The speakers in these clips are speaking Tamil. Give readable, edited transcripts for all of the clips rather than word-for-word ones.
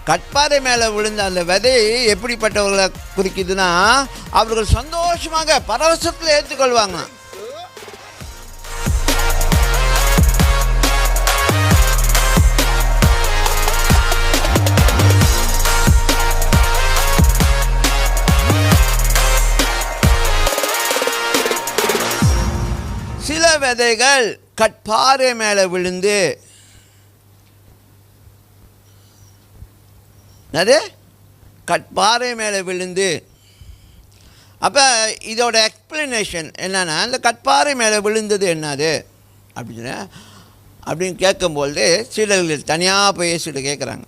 கட்பாறை மேலே விழுந்த அந்த விதை எப்படிப்பட்டவர்களை குறிக்குதுன்னா, அவர்கள் சந்தோஷமாக பரவசத்தில் ஏற்றுக்கொள்வாங்க. சில விதைகள் கட்பாறை மேலே விழுந்து அது கட்பாறை மேலே விழுந்து, அப்போ இதோட எக்ஸ்பிளனேஷன் என்னன்னா, அந்த கட்பாறை மேலே விழுந்தது என்னது அப்படின்னு கேட்கும்போது சீடர்கள் தனியாக போய் இயேசுகிட்ட கேட்குறாங்க.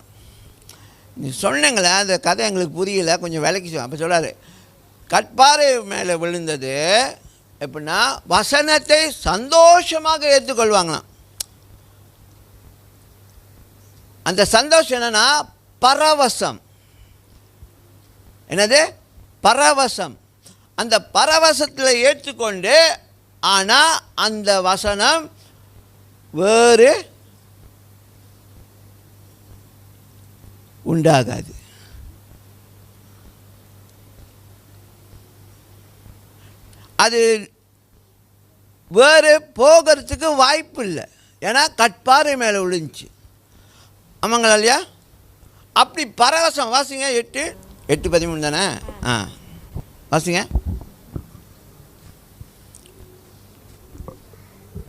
நீ சொன்னீங்களே அந்த கதை எங்களுக்கு புரியல, கொஞ்சம் விளக்கி. அப்போ சொல்கிறாரு, கட்பாறை மேலே விழுந்தது எப்படின்னா வசனத்தை சந்தோஷமாக ஏற்றுக்கொள்வாங்களாம். அந்த சந்தோஷம் என்னன்னா பரவசம். என்னது? பரவசம். அந்த பரவசத்தில் ஏற்றுக்கொண்டு, ஆனால் அந்த வசனம் வேறு உண்டாகாது. அது வேறு போகிறதுக்கு வாய்ப்பு இல்லை. ஏன்னா கட்பாறை மேலே விழுந்துச்சு. ஆமாங்களா இல்லையா? அப்படி பரவசம். வாசிங்க 8:13 தானே? வாசிங்க.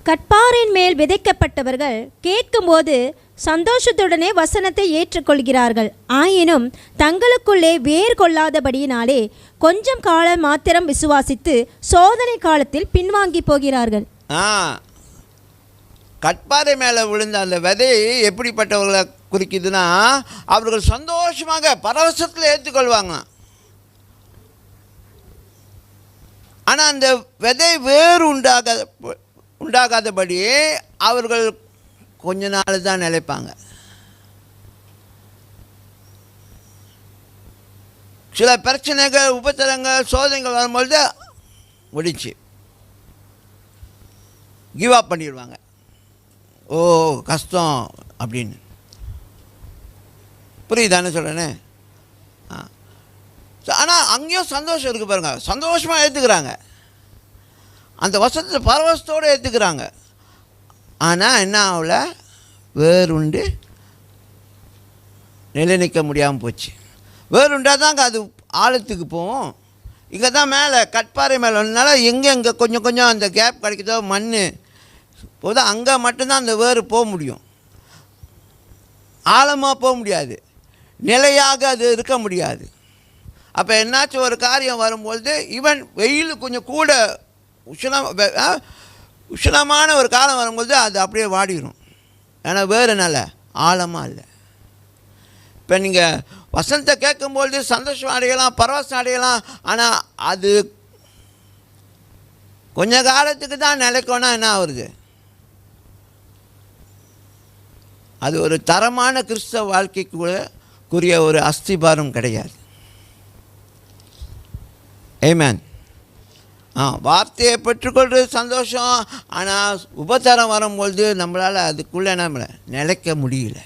கட்பாரின் மேல் விதைக்கப்பட்டவர்கள் கேட்கும்போது சந்தோஷத்துடனே வசனத்தை ஏற்றுக்கொள்கிறார்கள். ஆயினும் தங்களுக்குள்ளே வேர் கொள்ளாதபடியினாலே கொஞ்சம் காலம் மாத்திரம் விசுவாசித்து சோதனை காலத்தில் பின்வாங்கி போகிறார்கள். கட்பாறை மேலே விழுந்த அந்த விதை எப்படிப்பட்டவர்களை குறிக்குதுன்னா, அவர்கள் சந்தோஷமாக பரவசத்தில் ஏற்றுக்கொள்வாங்க. ஆனால் அந்த விதை வேறு உண்டாகாதபடி அவர்கள் கொஞ்ச நாள் தான் நிலைப்பாங்க. சில பிரச்சனைகள், உபத்திரங்கள், சோதனைகள் வரும்பொழுது முடிச்சு கிவ் அப் பண்ணிடுவாங்க. ஓ கஷ்டம் அப்படின்னு. புரியுதானே சொல்கிறேன்னு? ஆனால் அங்கேயும் சந்தோஷம் இருக்குது பாருங்க. சந்தோஷமாக ஏற்றுக்கிறாங்க, அந்த வசனத்தை பரவசத்தோடு ஏற்றுக்கிறாங்க. ஆனால் என்ன ஆகல, வேறுண்டு நிலை நிற்க முடியாமல் போச்சு. வேறுண்டாக தாங்க அது ஆழத்துக்கு போகும். இங்கே தான் மேலே கட்பாறை மேலே வந்ததுனால எங்கே கொஞ்சம் கொஞ்சம் அந்த கேப் கிடைக்குதோ மண் போது அங்கே மட்டும்தான் அந்த வேறு போக முடியும். ஆழமாக போக முடியாது, நிலையாக அது இருக்க முடியாது. அப்போ என்னாச்சும் ஒரு காரியம் வரும்பொழுது, ஈவன் வெயில் கொஞ்சம் கூட உஷ்ணமான ஒரு காலம் வரும்போது அது அப்படியே வாடிடும். ஏன்னா வேறு நல்ல ஆழமாக இல்லை. இப்போ நீங்கள் வசனத்தை கேட்கும்பொழுது சந்தோஷம் அடையலாம், பரவசம் அடையலாம். ஆனால் அது கொஞ்ச காலத்துக்கு தான் நிலைக்கோன்னா என்ன ஆகுது? அது ஒரு தரமான கிறிஸ்தவ வாழ்க்கைக்குரிய ஒரு அஸ்திபாரம் கிடையாது. ஆமென். வார்த்தையை பெற்றுக்கொள்வது சந்தோஷம். ஆனால் உபச்சாரம் வரும்பொழுது நம்மளால் அதுக்குள்ளே நம்ம நிலைக்க முடியல.